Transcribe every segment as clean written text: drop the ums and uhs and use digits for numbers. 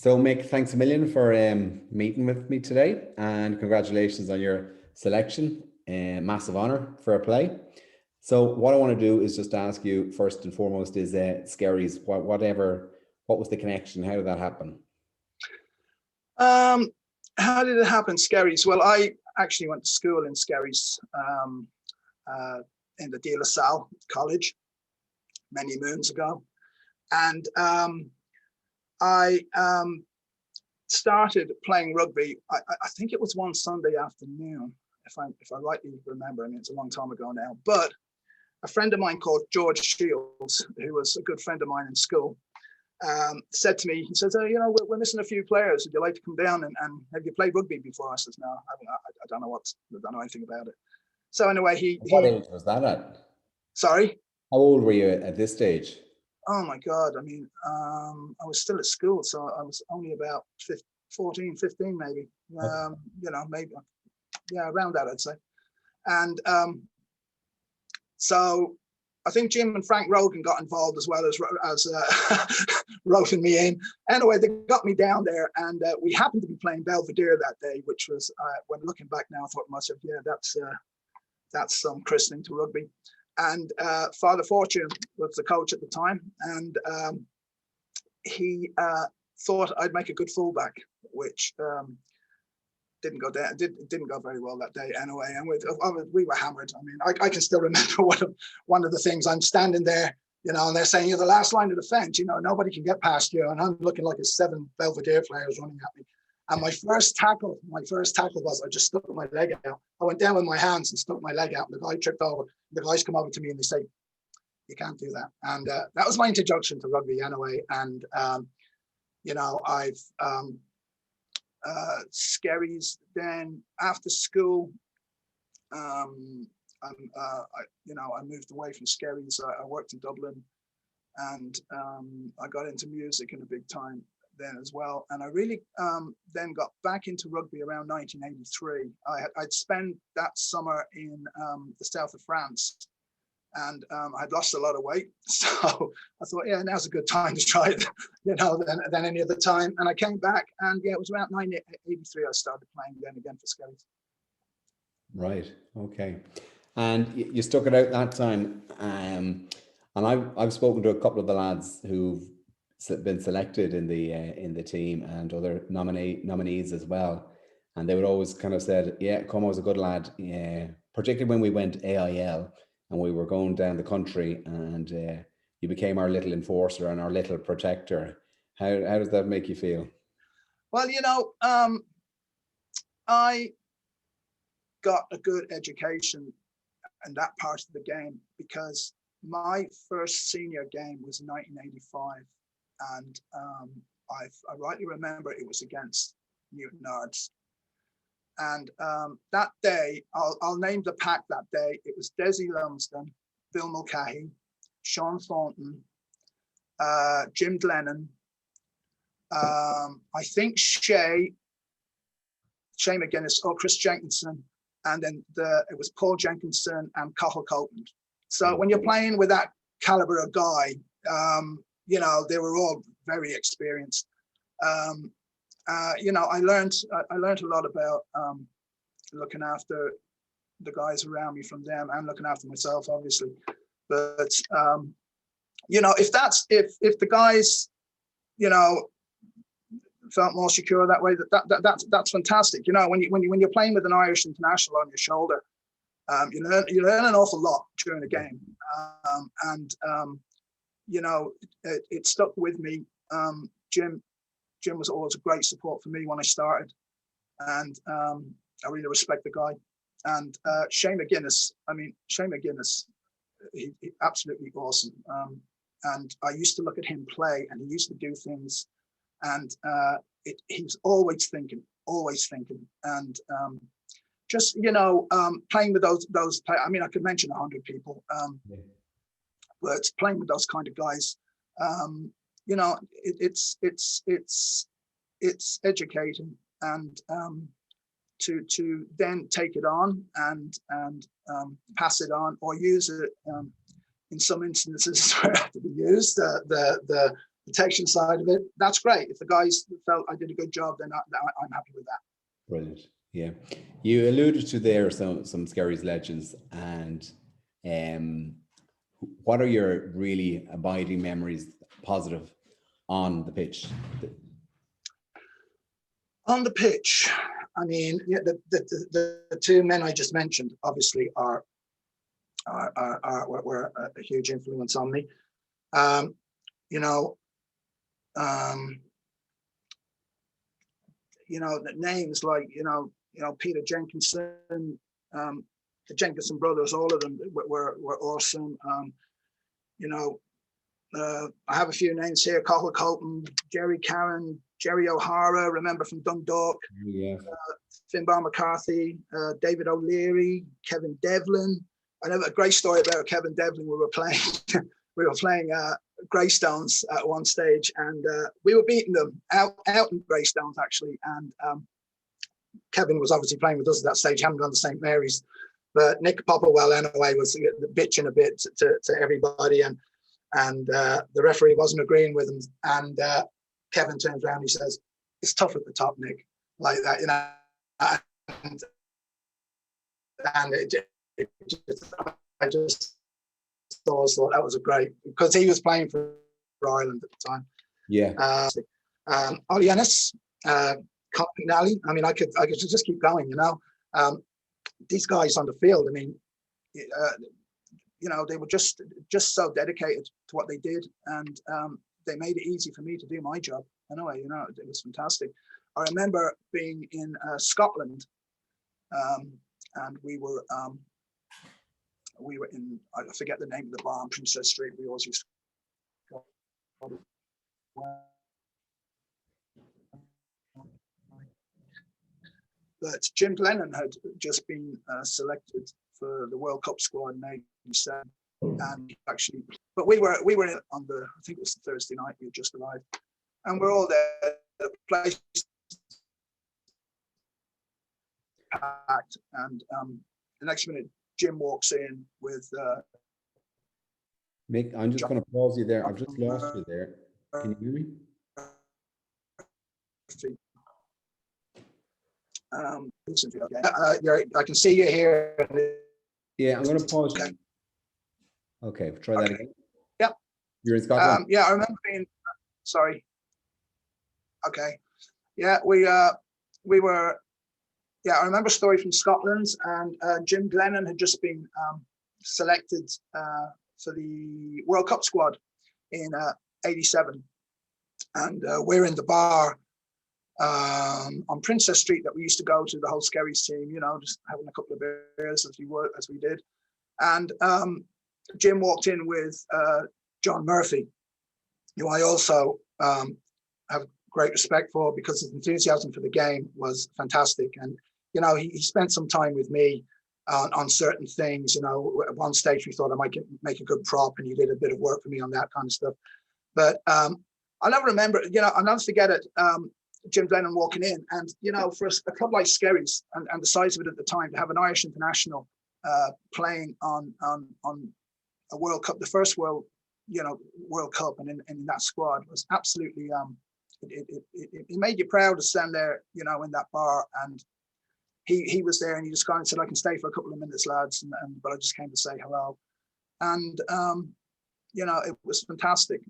So, Mick, thanks a million for meeting with me today, and congratulations on your selection. Massive honor for a play. So, what I want to do is just ask you first and foremost is Skerries, what was the connection? How did that happen? Um, how did it happen, Skerries? Well, I actually went to school in Skerries, in the De La Salle College many moons ago, and I started playing rugby. I think it was one Sunday afternoon, if I rightly remember. I mean, it's a long time ago now. But a friend of mine called George Shields, who was a good friend of mine in school, said to me, he says, "Oh, we're missing a few players. Would you like to come down and have you played rugby before?" I says, "No, I don't know I don't know anything about it." So anyway, What age was that at? sorry. How old were you at this stage? Oh my God. I mean, I was still at school, so I was only about 14, 15 maybe, Okay. maybe, yeah, around that, I'd say. And so I think Jim and Frank Rogan got involved as well as roping me in. Anyway, they got me down there, and we happened to be playing Belvedere that day, which was, when looking back now, I thought to myself, yeah, that's some christening to rugby. And Father Fortune was the coach at the time, and he thought I'd make a good fullback, which didn't go down. Didn't go very well that day anyway. And we were hammered. I mean, I can still remember one of the things. I'm standing there, and they're saying, "You're the last line of defense. Nobody can get past you." And I'm looking like a 7 Belvedere players running at me. And my first tackle was I just stuck my leg out. I went down with my hands and stuck my leg out. And the guy tripped over. The guys come over to me and they say, "You can't do that." And that was my introduction to rugby anyway. And I've Skerries. Then after school, I moved away from Skerries. I worked in Dublin, and I got into music in a big time then as well. And I really then got back into rugby around 1983. I'd spent that summer in the south of France, and I'd lost a lot of weight. So I thought, yeah, now's a good time to try it, than any other time. And I came back, and yeah, it was around 1983 I started playing again for Skerries. Right. Okay. And you stuck it out that time. And I've spoken to a couple of the lads who've been selected in the team and other nominees as well. And they would always kind of said, "Yeah, Como was a good lad." Yeah, particularly when we went AIL and we were going down the country, and you became our little enforcer and our little protector. How does that make you feel? Well, I got a good education in that part of the game because my first senior game was in 1985, and I rightly remember it was against Newton Ards. And that day, I'll name the pack that day. It was Desi Lumsden, Bill Mulcahy, Sean Thornton, Jim Glennon, I think Shay McGuinness, or Chris Jenkinson, and then it was Paul Jenkinson and Cathal Copeland. So when you're playing with that caliber of guy, they were all very experienced. I learned a lot about looking after the guys around me from them, and looking after myself, obviously. But if the guys, felt more secure that way, that's fantastic. When you're playing with an Irish international on your shoulder, you learn an awful lot during the game, it stuck with me. Jim was always a great support for me when I started, and I really respect the guy. And Shane McGuinness, he absolutely awesome. And I used to look at him play, and he used to do things, and he's always thinking, and just playing with those play. I mean, I could mention 100 people, but playing with those kind of guys, it's educating, and to then take it on and pass it on, or use it in some instances where it had to be used. protection side of it, that's great. If the guys felt I did a good job, then I'm happy with that. Brilliant. Yeah. You alluded to there some Skerry's legends, and what are your really abiding memories, positive, on the pitch? On the pitch, I mean, yeah, the two men I just mentioned obviously were a huge influence on me. You know, the names like Peter Jenkinson, the Jenkinson brothers, all of them were awesome. I have a few names here: Cathal Colton, Jerry Carron, Jerry O'Hara, remember from Dundalk, Yeah. Finbar McCarthy, David O'Leary, Kevin Devlin. I know a great story about Kevin Devlin. We were playing Greystones at one stage, and we were beating them out in Greystones actually. And Kevin was obviously playing with us at that stage, hadn't gone to St Mary's, but Nick Popperwell anyway was bitching a bit to everybody, and the referee wasn't agreeing with him. And Kevin turns around and he says, "It's tough at the top, Nick," like that, and I just always thought that was a great, because he was playing for Ireland at the time. Yeah. Ollie Ennis, Colin McNally. I mean, I could just keep going. These guys on the field. I mean, they were just so dedicated to what they did, and they made it easy for me to do my job. Anyway, it was fantastic. I remember being in Scotland, and we were in, I forget the name of the bar on Princess Street. We always used to go. But Jim Glennon had just been selected for the World Cup squad in '87, and actually, but we were on the, I think it was the Thursday night. We had just arrived, and we're all there. The place packed, and the next minute, Jim walks in with. Mick, I'm just going to pause you there. I've just lost you there. Can you hear me? I can see you here. Yeah, I'm going to pause you. Okay, try that again. Yeah. You're in Scotland? Yeah, I remember being, sorry. Okay. Yeah, we were, yeah, I remember a story from Scotland, and Jim Glennon had just been selected for the World Cup squad in '87. And we're in the bar on Princess Street that we used to go to, the whole Skerry's team, just having a couple of beers as we did. And Jim walked in with John Murphy, who I also have great respect for, because his enthusiasm for the game was fantastic. And, he spent some time with me on certain things. At one stage we thought I might make a good prop, and he did a bit of work for me on that kind of stuff. But I'll never remember, I'll never forget it. Jim Glennon walking in, and for a club like Skerry's and the size of it at the time, to have an Irish international playing on a World Cup, the first World Cup, and in that squad was absolutely it made you proud to stand there, in that bar. And he was there, and he just kind of said, "I can stay for a couple of minutes, lads," but I just came to say hello, and it was fantastic.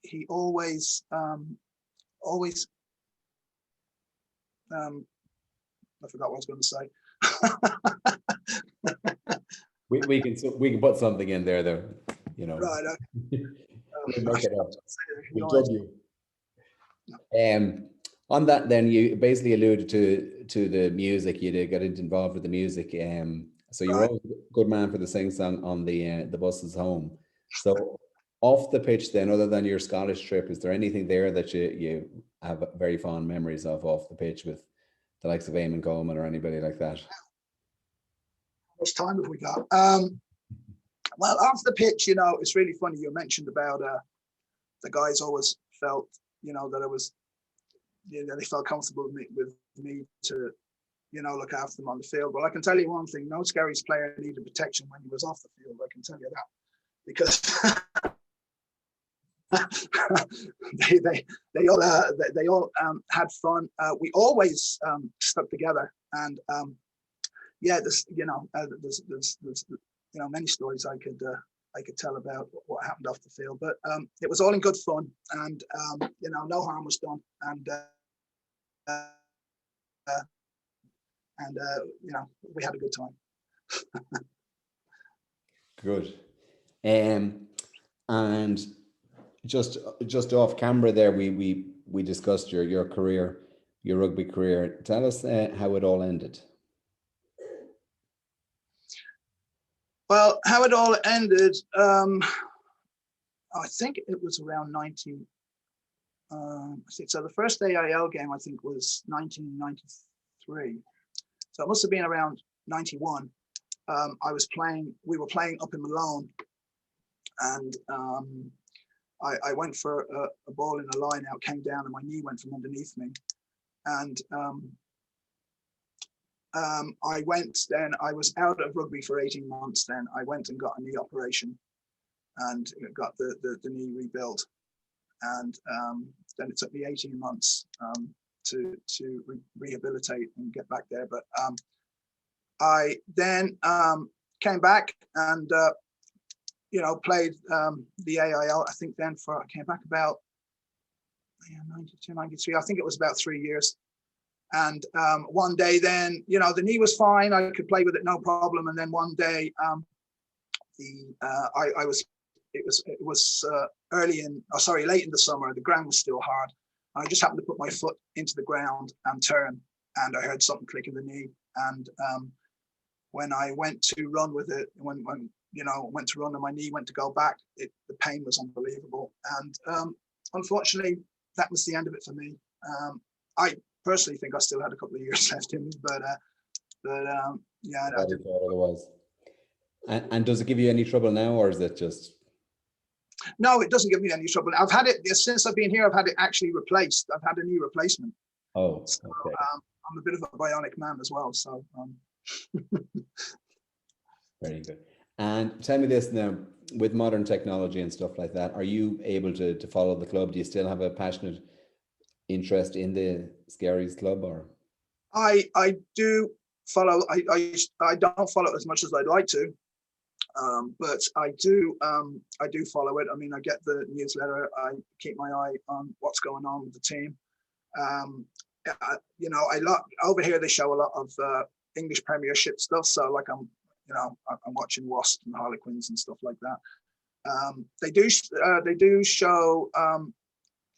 He always I forgot what I was going to say. we can put something in there though, Right. We'll make it up. We'll judge you. On that, then, you basically alluded to the music. You did get involved with the music. So you're always a good man for the sing song on the buses home. So off the pitch, then, other than your Scottish trip, is there anything there that you have very fond memories of off the pitch with the likes of Eamon Coleman or anybody like that? How much time have we got? Well, off the pitch, it's really funny. You mentioned about the guys always felt, that it was, they felt comfortable with me to, look after them on the field. Well, I can tell you one thing: no Skerry's player needed protection when he was off the field. I can tell you that. because they all had fun. We always stuck together, and yeah, there's many stories I could tell about what happened off the field, but it was all in good fun, and no harm was done, and we had a good time. Good. And just off camera there, we discussed your career, your rugby career. Tell us how it all ended. Well, how it all ended, I think it was around 19. So the first AIL game I think was 1993. So it must have been around 91. We were playing up in Malone, and I went for a ball in a line out, came down, and my knee went from underneath me. And I was out of rugby for 18 months. Then I went and got a knee operation and got the knee rebuilt. And then it took me 18 months to rehabilitate and get back there. But I then came back and played the AIL. I think then I came back about 92, 93. I think it was about 3 years. And one day then, the knee was fine. I could play with it, no problem. And then one day, it was late in the summer. The ground was still hard. I just happened to put my foot into the ground and turn, and I heard something click in the knee. And when I went to run with it, when went to run and my knee went to go back, the pain was unbelievable. And unfortunately, that was the end of it for me. I personally think I still had a couple of years left in me, but yeah. I didn't. Otherwise. And does it give you any trouble now, or is it just? No, it doesn't give me any trouble. I've had it since I've been here. I've had it actually replaced. I've had a knee replacement. Oh, so, okay. I'm a bit of a bionic man as well. So. Very good. And tell me this now, with modern technology and stuff like that, are you able to follow the club? Do you still have a passionate interest in the Scaries club, or? I do follow. I don't follow as much as I'd like to, but I do follow it. I mean, I get the newsletter. I keep my eye on what's going on with the team. Over here they show a lot of English Premiership stuff. So like I'm watching Wasps and Harlequins and stuff like that. They do show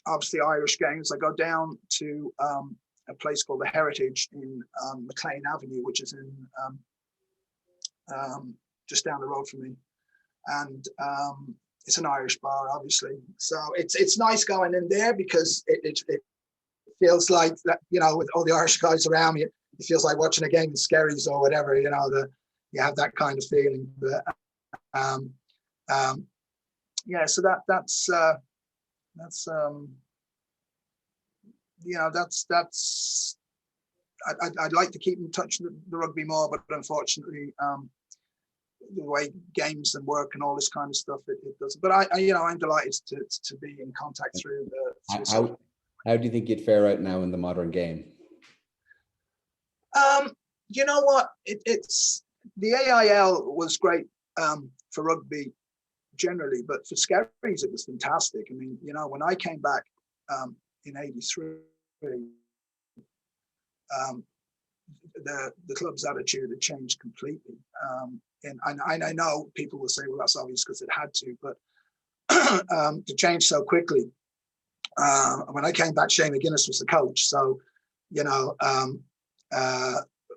obviously Irish games. I go down to a place called the Heritage in McLean Avenue, which is in just down the road from me, and it's an Irish bar, obviously. So it's nice going in there because it feels like that, with all the Irish guys around me, it feels like watching a game in Skerries or whatever. You have that kind of feeling. But yeah, so that's I'd like to keep in touch with the rugby more, but unfortunately, the way games and work and all this kind of stuff, it doesn't. But I'm delighted to be in contact through the. How do you think you'd fare out now in the modern game? You know what? It's the AIL was great for rugby generally, but for Skerries it was fantastic. I mean, when I came back in '83, the club's attitude had changed completely. And I know people will say, well, that's obvious because it had to, but to change so quickly. When I came back, Shane McGuinness was the coach. So,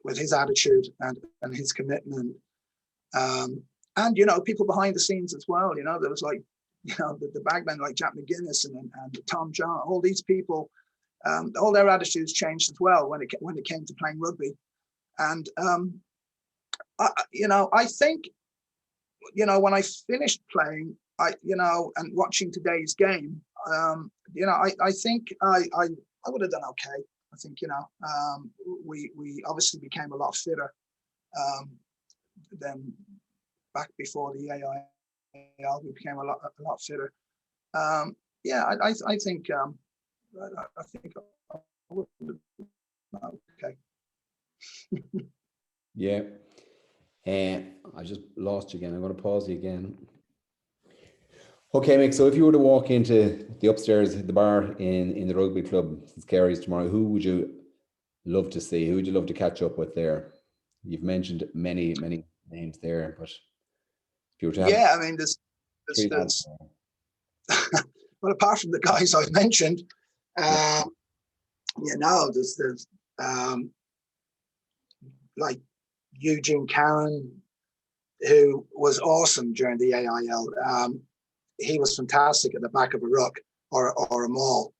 with his attitude and his commitment, and people behind the scenes as well. There was like, the bagmen like Jack McGuinness and Tom John, all these people, all their attitudes changed as well when it came to playing rugby. And I think, when I finished playing, and watching today's game, I think I would have done okay. I think, we obviously became a lot fitter than back before the we became a lot fitter. Yeah, I think I think I would. Okay. Yeah. I just lost you again. I'm going to pause you again. Okay, Mick. So if you were to walk into the upstairs, the bar in the rugby club, Scaries tomorrow, who would you love to see? Who would you love to catch up with there? You've mentioned many names there, but if you were to have Yeah, I mean, three lads there's well, apart from the guys I've mentioned, there. there's like Eugene Karen, who was awesome during the AIL. He was fantastic at the back of a ruck or a maul,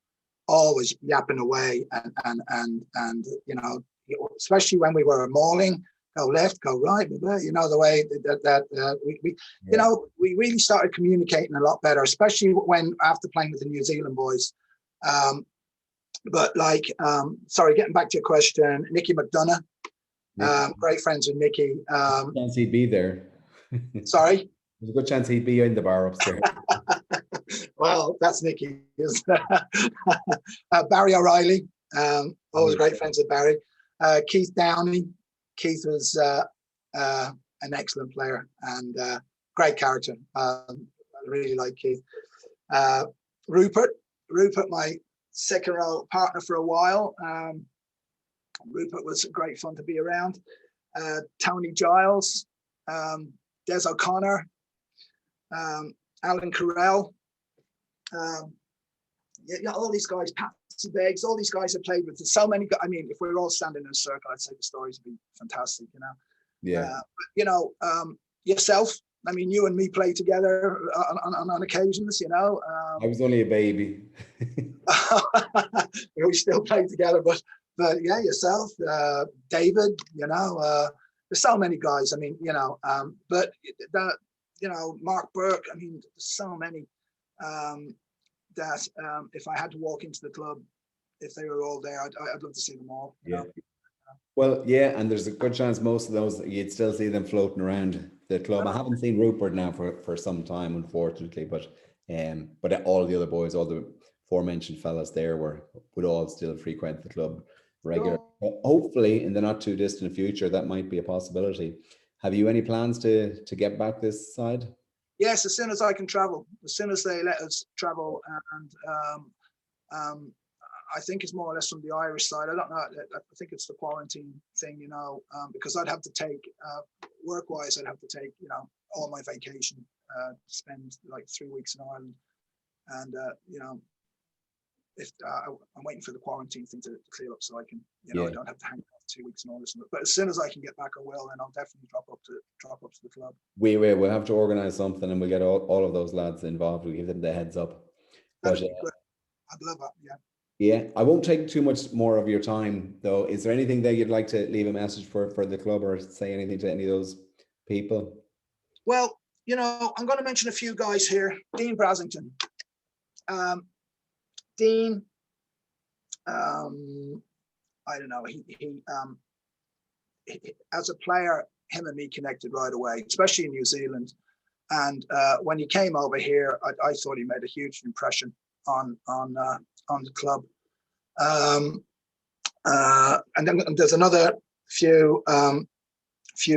always yapping away and especially when we were mauling, go left, go right, the way that we really started communicating a lot better, especially when after playing with the New Zealand boys. But getting back to your question, Nicky McDonough, great friends with Nicky. Chance he'd be there. Sorry? There's a good chance he'd be in the bar upstairs. Well, that's Nicky. Barry O'Reilly, always great friends with Barry. Keith Downey. Keith was an excellent player and great character. I really like Keith. Rupert, my second row partner for a while. Rupert was great fun to be around. Tony Giles, Des O'Connor, Alan Carell. All these guys, Patsy Beggs, all these guys have played with. There's so many. I mean, if we were all standing in a circle, I'd say the stories would be fantastic. Yeah. Yourself. I mean, you and me play together on occasions. I was only a baby. We still play together, but yeah, yourself, David. There's so many guys. I mean, but Mark Burke. I mean, there's so many. That if I had to walk into the club, if they were all there, I'd love to see them all. Yeah. Well, yeah, and there's a good chance most of those you'd still see them floating around the club. I haven't seen Rupert now for some time, unfortunately, but all the other boys, all the aforementioned fellas there would all still frequent the club regularly. Hopefully, in the not too distant future, that might be a possibility. Have you any plans to get back this side? Yes, as soon as I can travel, as soon as they let us travel, and I think it's more or less from the Irish side. I don't know. I think it's the quarantine thing, because I'd have to take work-wise. I'd have to take all my vacation, spend like 3 weeks in Ireland, and if I'm waiting for the quarantine thing to clear up so I can, I don't have to hang out 2 weeks and all this. But as soon as I can get back, I will, and I'll definitely drop up to the club. We'll have to organise something, and we'll get all of those lads involved. We'll give them the heads up. That'd be great. I'd love that. Yeah. Yeah, I won't take too much more of your time, though. Is there anything that you'd like to leave a message for the club, or say anything to any of those people? Well, I'm going to mention a few guys here. Dean Brasington. Dean, I don't know. He as a player, him and me connected right away, especially in New Zealand. And when he came over here, I thought he made a huge impression on the club. And then there's another few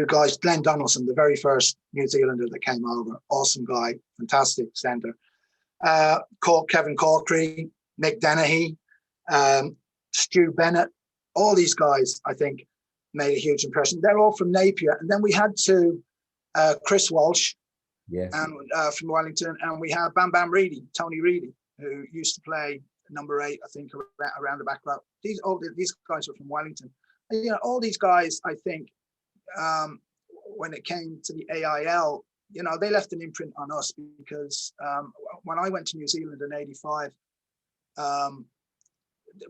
guys. Glenn Donaldson, the very first New Zealander that came over, awesome guy, fantastic centre. Kevin Corkery, Mick Dennehy, Stu Bennett, all these guys, I think, made a huge impression. They're all from Napier. And then we had Chris Walsh, and from Wellington, and we had Bam Bam Reedy, Tony Reedy, who used to play number 8, I think, around the back row. These guys were from Wellington. And, all these guys, I think, when it came to the AIL, they left an imprint on us, because when I went to New Zealand in '85,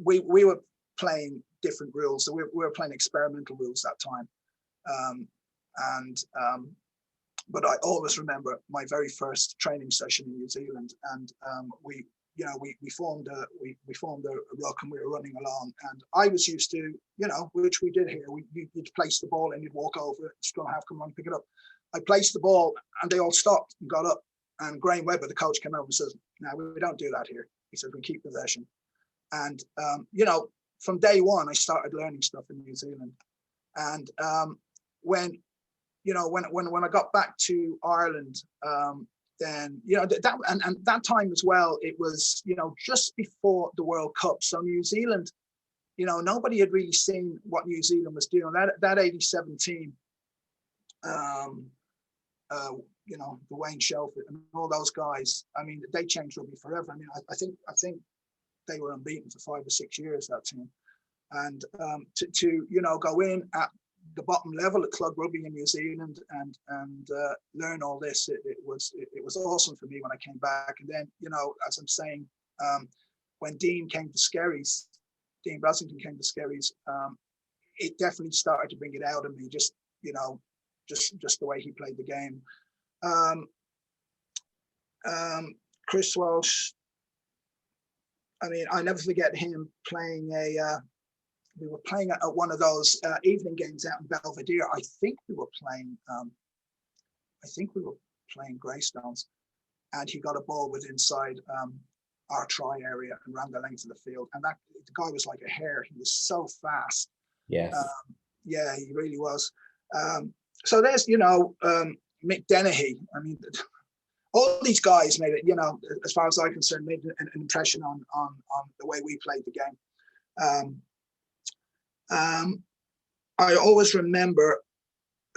we were playing different rules. So we were playing experimental rules that time. But I always remember my very first training session in New Zealand, and we formed a ruck, and we were running along, and I was used to, which we did here. You'd place the ball and you'd walk over it, scrum half, come on, pick it up. I placed the ball and they all stopped and got up, And Graham Webber, the coach, came over and says, "No, we don't do that here." He said, "We keep possession." And from day one, I started learning stuff in New Zealand. And when I got back to Ireland, then that time as well, it was just before the World Cup. So New Zealand, nobody had really seen what New Zealand was doing. That '87 team, the Wayne Shelford and all those guys. I mean, they changed rugby forever. I mean, I think they were unbeaten for 5 or 6 years, that team. And to go in at the bottom level at club rugby in New Zealand and learn all this, it was awesome for me when I came back. And then as I'm saying, when Dean Brassington came to Skerries, it definitely started to bring it out of me. Just the way he played the game. Chris Walsh. I mean, I never forget him playing we were playing at one of those evening games out in Belvedere. I think we were playing Greystones, and he got a ball with inside our try area and ran the length of the field. And the guy was like a hare. He was so fast. Yes. Yeah, he really was. So there's, Mick Dennehy. I mean, all these guys made it, as far as I'm concerned, made an impression on the way we played the game. I always remember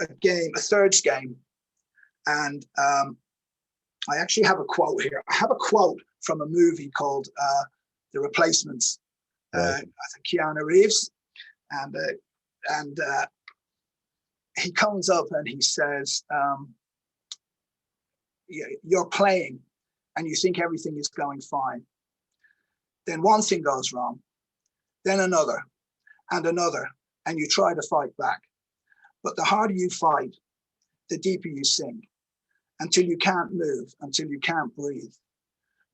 a thirds game, and I actually have a quote here. I have a quote from a movie called The Replacements. Right. I think Keanu Reeves, and he comes up and he says, "You're playing, and you think everything is going fine. Then one thing goes wrong, then another, and another, and you try to fight back. But the harder you fight, the deeper you sink, until you can't move, until you can't breathe,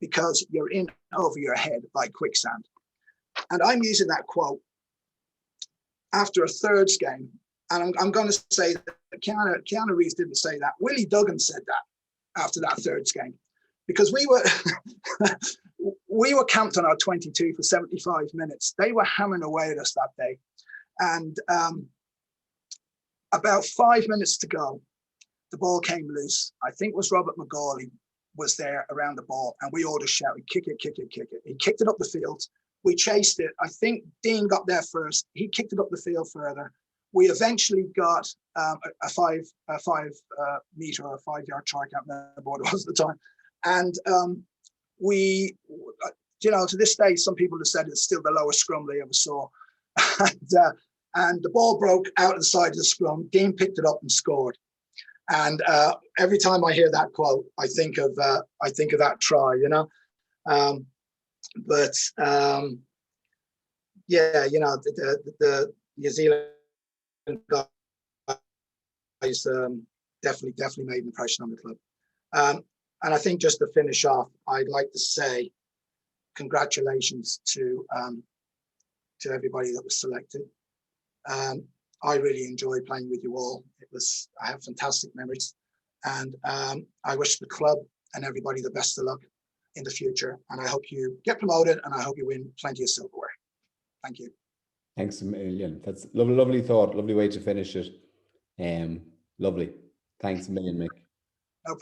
because you're in over your head like quicksand." And I'm using that quote after a thirds game. And I'm going to say that Keanu Reeves didn't say that. Willie Duggan said that after that thirds game, because we were camped on our 22 for 75 minutes. They were hammering away at us that day. And about 5 minutes to go, the ball came loose. I think it was Robert McGawley was there around the ball, and we all just shouted, "Kick it, kick it, kick it." He kicked it up the field. We chased it. I think Dean got there first. He kicked it up the field further. We eventually got a 5 meter or a 5 yard try, I can't remember what it was at the time. And we, to this day, some people have said it's still the lowest scrum they ever saw. And the ball broke out of the side of the scrum. Dean picked it up and scored. And every time I hear that quote, I think of that try, the New Zealand guys definitely made an impression on the club. And I think just to finish off, I'd like to say congratulations to everybody that was selected. I really enjoyed playing with you all. I have fantastic memories, and I wish the club and everybody the best of luck in the future. And I hope you get promoted, and I hope you win plenty of silverware. Thank you. Thanks a million. That's lovely thought. Lovely way to finish it. Lovely. Thanks a million, Mick. No problem.